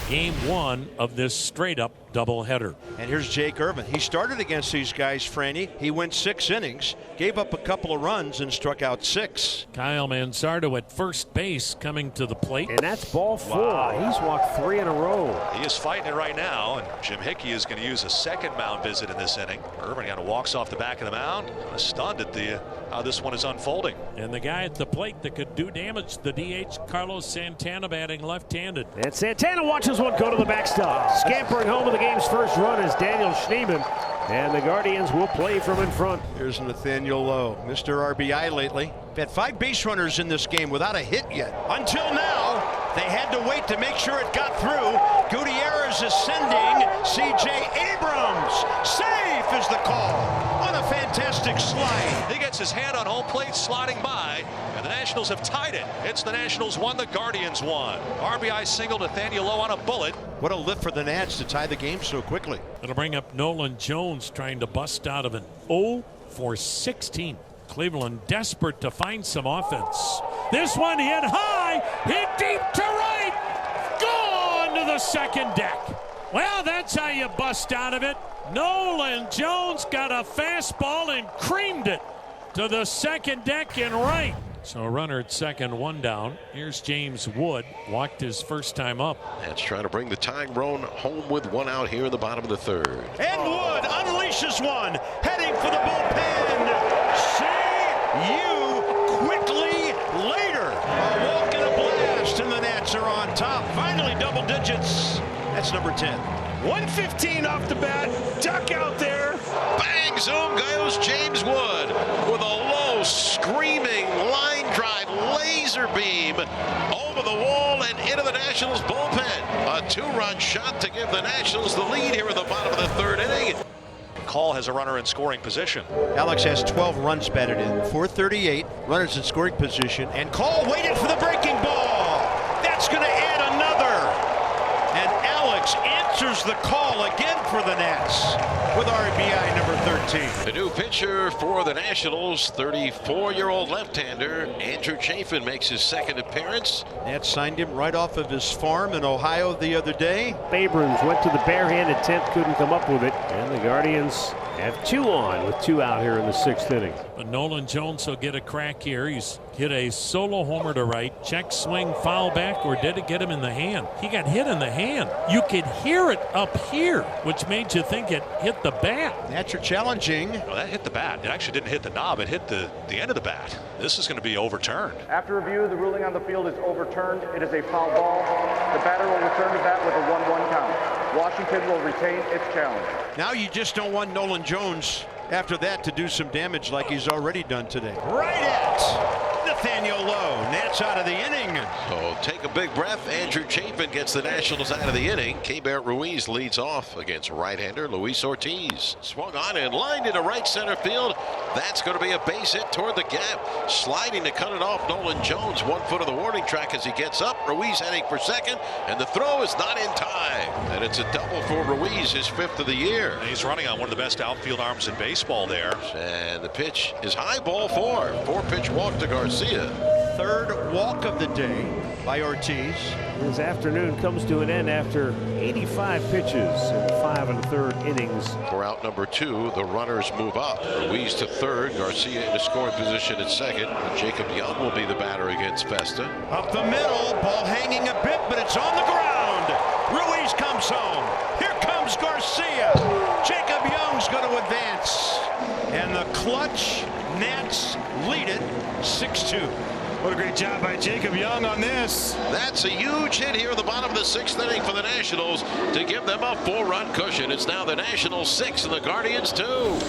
Game 1 of this straight-up doubleheader. And here's Jake Irvin. He started against these guys, Franny. He went 6 innings, gave up a couple of runs, and struck out 6. Kyle Manzardo at first base coming to the plate. And that's ball 4. Wow. He's walked 3 in a row. He is fighting it right now, and Jim Hickey is going to use a second mound visit in this inning. Irvin kind of walks off the back of the mound, stunned at how this one is unfolding. And the guy at the plate that could do damage, the DH, Carlos Santana, batting left-handed. And Santana watches one go to the backstop. Scampering home with the game's first run is Daniel Schneemann. And the Guardians will play from in front. Here's Nathaniel Lowe, Mr. RBI lately. Had 5 base runners in this game without a hit yet. Until now, they had to wait to make sure it got through. Gutierrez is sending C.J. Abrams. Safe is the call on a fantastic slide. He gets his hand on home plate, sliding by, and the Nationals have tied it. It's the Nationals 1, the Guardians 1. RBI single, Nathaniel Lowe on a bullet. What a lift for the Nats to tie the game so quickly. It'll bring up Nolan Jones trying to bust out of an 0 for 16. Cleveland desperate to find some offense. This one hit high, hit deep to right, gone to the second deck. Well, that's how you bust out of it. Nolan Jones got a fastball and creamed it to the second deck and right. So a runner at second, 1 down. Here's James Wood, walked his first time up. That's trying to bring the tying run home with 1 out here in the bottom of the 3rd. And Wood unleashes one, heading for the bullpen. See you quickly later. A walk and a blast, and the Nats are on top. Finally, double digits. That's number 10. 115 off the bat. Duck out there. Bang! Zoom goes James Wood with a low, screaming line drive laser beam over the wall and into the Nationals bullpen. A 2-run shot to give the Nationals the lead here at the bottom of the 3rd inning. Call has a runner in scoring position. Alex has 12 runs batted in. 438 runners in scoring position. And Call waited for the breaking ball. That's going to add another. And Alex answers the call again for the Nats with RBI number 13. The new pitcher for the Nationals, 34-year-old left-hander Andrew Chafin makes his 2nd appearance. Nats signed him right off of his farm in Ohio the other day. Abrams went to the barehanded attempt, couldn't come up with it. And the Guardians have 2 on with 2 out here in the 6th inning. But Nolan Jones will get a crack here. He's hit a solo homer to right. Check swing, foul back, or did it get him in the hand? He got hit in the hand. You could hear it up here, which made you think it hit the bat. Nats are challenging. Well, that hit the bat. It actually didn't hit the knob. It hit the end of the bat. This is going to be overturned. After review, the ruling on the field is overturned. It is a foul ball. The batter will return to bat with a 1-1 count. Washington will retain its challenge. Now you just don't want Nolan Jones after that to do some damage like he's already done today. Right at Nathaniel Lowe. Nats out of the inning. So take a big breath. Andrew Chafin gets the Nationals out of the inning. Keibert Ruiz leads off against right-hander Luis Ortiz. Swung on and lined into right center field. That's going to be a base hit toward the gap. Sliding to cut it off, Nolan Jones. 1 foot of the warning track as he gets up. Ruiz heading for second, and the throw is not in time. And it's a double for Ruiz, his 5th of the year. And he's running on one of the best outfield arms in baseball there. And the pitch is high, ball 4. 4-pitch walk to Garcia. 3rd walk of the day by Ortiz. His afternoon comes to an end after 85 pitches in 5 1/3 innings. For out number 2, the runners move up. Ruiz to 3rd, Garcia into scoring position at 2nd. Jacob Young will be the batter against Festa. Up the middle, ball hanging a bit, but it's on the ground. Ruiz comes home. Here comes Garcia. Jacob Young's going to advance. And the clutch Nats lead it 6-2. What a great job by Jacob Young on this. That's a huge hit here in the bottom of the 6th inning for the Nationals to give them a 4-run cushion. It's now the Nationals 6 and the Guardians 2.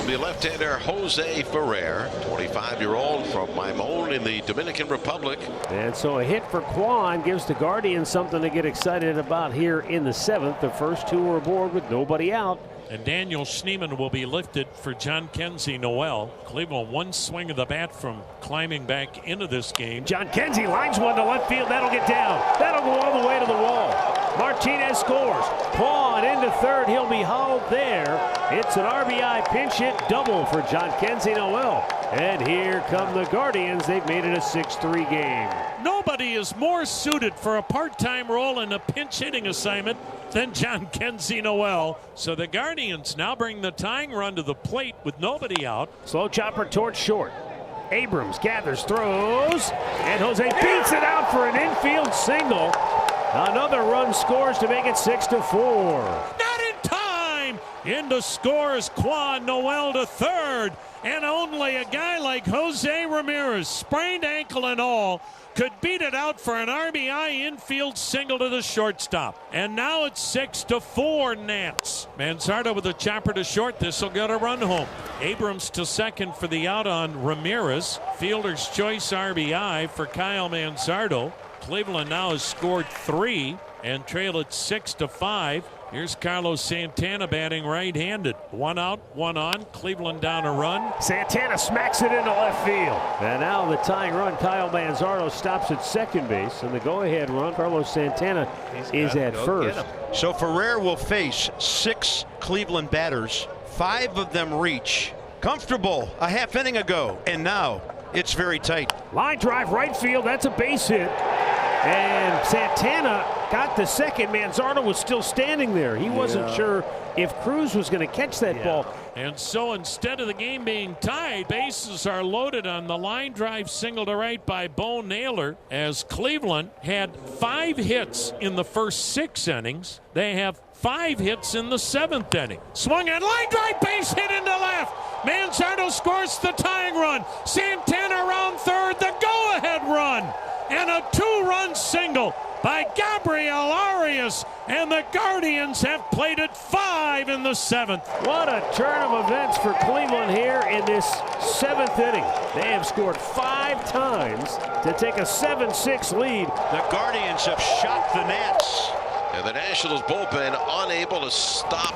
The left-hander Jose Ferrer, 25-year-old from Maimon in the Dominican Republic. And so a hit for Quan gives the Guardians something to get excited about here in the 7th. The first 2 are aboard with nobody out. And Daniel Schneemann will be lifted for John Kenzie Noel. Cleveland 1 swing of the bat from climbing back into this game. John Kenzie lines one to left field. That'll get down. That'll go all the way to the wall. Martinez scores. Quan into 3rd. He'll be hauled there. It's an RBI pinch hit double for John Kenzie Noel. And here come the Guardians. They've made it a 6-3 game. nobody is more suited for a part-time role in a pinch hitting assignment than John Kenzie Noel. So the Guardians now bring the tying run to the plate with nobody out. Slow chopper towards short. Abrams gathers, throws, and Jose beats it out for an infield single. Another run scores to make it 6-4. Not in time! Into scores Quan Noel to third. And only a guy like Jose Ramirez, sprained ankle and all, could beat it out for an RBI infield single to the shortstop. And now it's 6-4 Nats. Manzardo with a chopper to short. This will get a run home. Abrams to second for the out on Ramirez. Fielder's choice RBI for Kyle Manzardo. Cleveland now has scored 3 and trail at 6-5. Here's Carlos Santana batting right-handed. 1 out, 1 on. Cleveland down a run. Santana smacks it into left field. And now the tying run, Kyle Manzardo, stops at second base. And the go-ahead run, Carlos Santana, is at first. So Ferrer will face 6 Cleveland batters. 5 of them reach. Comfortable a half inning ago. And now it's very tight. Line drive right field. That's a base hit. And Santana got the second. Manzardo was still standing there. He wasn't sure if Cruz was going to catch that ball. And so instead of the game being tied, bases are loaded on the line drive single to right by Bo Naylor, as Cleveland had 5 hits in the first 6 innings. They have 5 hits in the 7th inning. Swung and line drive, base hit into left. Manzardo scores the tying run. Santana around third, the go-ahead run. And a 2-run single by Gabriel Arias, and the Guardians have played it 5 in the 7th. What a turn of events for Cleveland here in this 7th inning. They have scored 5 times to take a 7-6 lead. The Guardians have shocked the Nats. And the Nationals bullpen unable to stop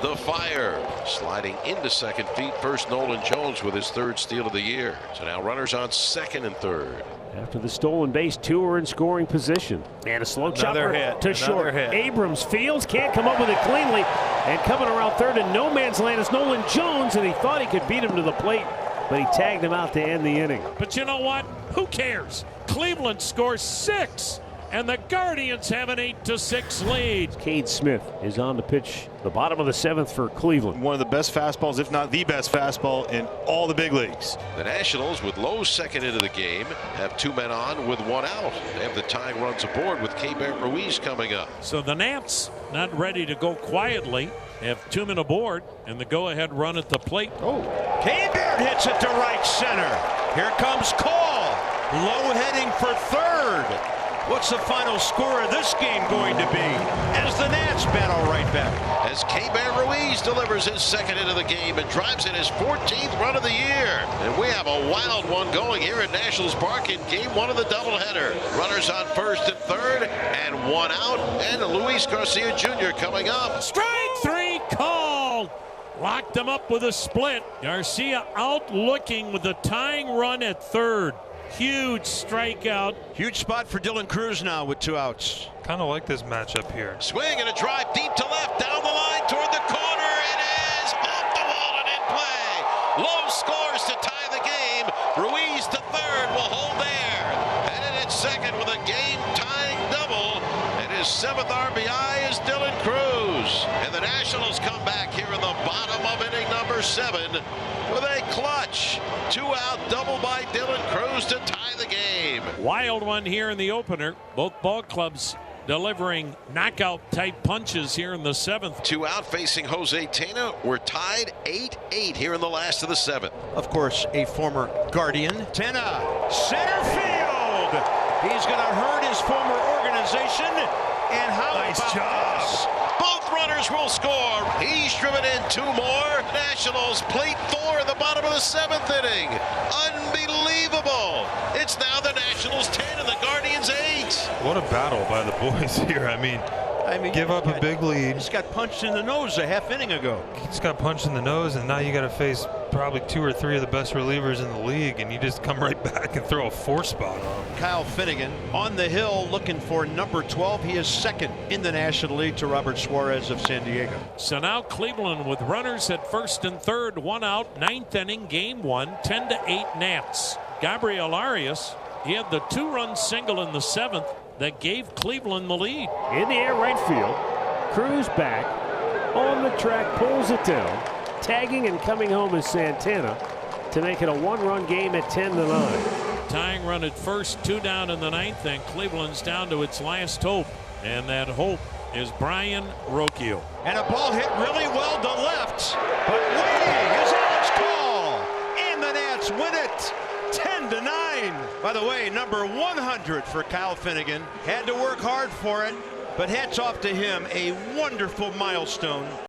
the fire. Sliding into second feet, first Nolan Jones with his 3rd steal of the year. So now runners on second and third. After the stolen base, 2 are in scoring position. And a slow chopper to short. Abrams fields, can't come up with it cleanly. And coming around third in no man's land is Nolan Jones, and he thought he could beat him to the plate, but he tagged him out to end the inning. But you know what? Who cares? Cleveland scores 6. And the Guardians have an 8-6 lead. Cade Smith is on the pitch, the bottom of the 7th for Cleveland. One of the best fastballs, if not the best fastball in all the big leagues. The Nationals, with Lowe second into the game, have 2 men on with 1 out. They have the tying runs aboard with Keibert Ruiz coming up. So the Nats not ready to go quietly. They have 2 men aboard and the go-ahead run at the plate. Keibert hits it to right center. Here comes Cole. Lowe heading for third. What's the final score of this game going to be as the Nats battle right back? As Keibert Ruiz delivers his 2nd into the game and drives in his 14th run of the year. And we have a wild one going here at Nationals Park in game 1 of the doubleheader. Runners on 1st and 3rd and 1 out. And Luis Garcia Jr. coming up. Strike 3 called. Locked him up with a split. Garcia out looking with the tying run at 3rd. Huge strikeout. Huge spot for Dylan Cruz now with 2 outs. Kind of like this matchup here. Swing and a drive deep to left, down the line toward the corner. It is off the wall and in play. Lowe scores to tie the game. Ruiz to 3rd will hold there. Headed at 2nd with a game-tying double. And his 7th RBI is Dylan Cruz. And the Nationals come back here in the bottom of inning number 7 with a clutch 2-out double by Dylan Cruz to tie the game. Wild one here in the opener. Both ball clubs delivering knockout-type punches here in the 7th. 2 out facing Jose Tena. We're tied 8-8 here in the last of the 7th. Of course, a former Guardian. Tena, center field. He's going to hurt his former organization. And how Nice about job. this? Both runners will score. He's driven in 2 more. Nationals plate 4 at the bottom of the 7th inning. Unbelievable. It's now the Nationals 10 and the Guardians 8. What a battle by the boys here. I mean, give up a big lead. Just got punched in the nose a half inning ago. He just got punched in the nose, and now you got to face probably 2 or 3 of the best relievers in the league, and you just come right back and throw a 4 spot on him. Kyle Finnegan on the hill looking for number 12. He is 2nd in the National League to Robert Suarez of San Diego. So now Cleveland with runners at 1st and 3rd, 1 out, 9th inning, game 1, 10-8 Nats. Gabriel Arias He had the 2-run single in the 7th that gave Cleveland the lead. In the air, right field. Cruz back on the track, pulls it down. Tagging and coming home is Santana to make it a 1-run game at 10-9. Tying run at first, 2 down in the 9th, and Cleveland's down to its last hope. And that hope is Brian Rocchio. And a ball hit really well to left, but waiting is Alex Call, and the Nats win it 10-9. By the way, number 100 for Kyle Finnegan. Had to work hard for it, but hats off to him, a wonderful milestone.